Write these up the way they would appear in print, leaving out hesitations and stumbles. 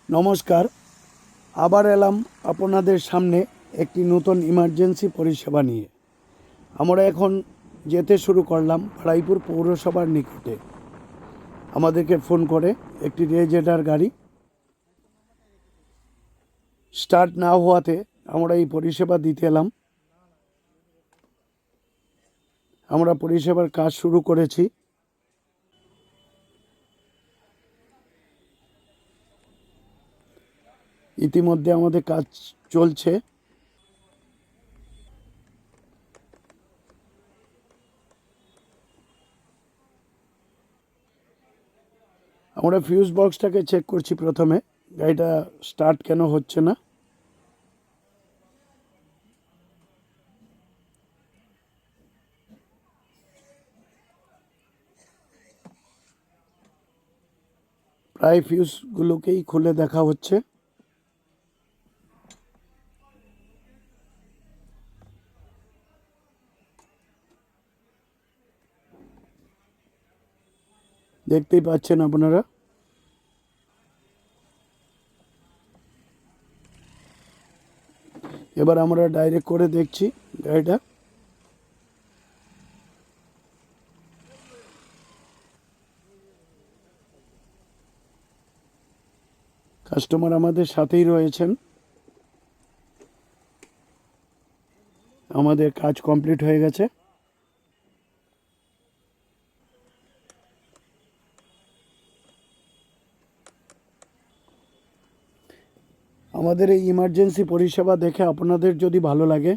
নমস্কার, আবার এলাম আপনাদের সামনে একটি নতুন ইমার্জেন্সি পরিষেবা নিয়ে। আমরা এখন যেতে শুরু করলাম রায়পুর পৌরসভার নিকটে। আমাদেরকে ফোন করে একটি রেজেডার গাড়ি স্টার্ট না হওয়াতে আমরা এই পরিষেবা দিতে এলাম। আমরা পরিষেবার কাজ শুরু করেছি। ইতিমধ্যে আমাদের কাজ চলছে। আমরা ফিউজ বক্সটাকে চেক করছি প্রথমে, গাড়িটা স্টার্ট কেন হচ্ছে না। প্রায় ফিউজগুলোকেই খুলে দেখা হচ্ছে। দেখতেই পাচ্ছেন আপনারা। এবার আমরা ডাইরেক্ট করে দেখছি গাড়িটা। কাস্টমার আমাদের সাথেই রয়েছেন। আমাদের কাজ কমপ্লিট হয়ে গেছে। আমাদের এই ইমার্জেন্সি পরিষেবা দেখে আপনাদের যদি ভালো লাগে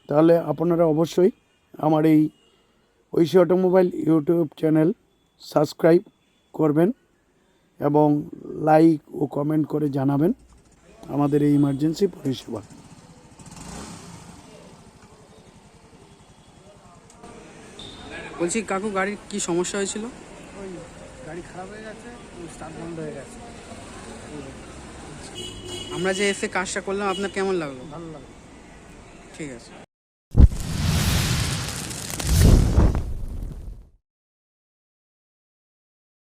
তাহলে আপনারা অবশ্যই আমার এই Oishi automobile YouTube channel subscribe করবেন এবং লাইক ও কমেন্ট করে জানাবেন আমাদের এই ইমার্জেন্সি পরিষেবা। বলছি কাকু, গাড়ির কি সমস্যা হয়েছিল? ওই গাড়ি খারাপ হয়ে গেছে, স্টার্ট বন্ধ হয়ে গেছে। আমরা যে এসে কাজটা করলাম আপনার কেমন লাগলো? ভালো লাগলো। ঠিক আছে।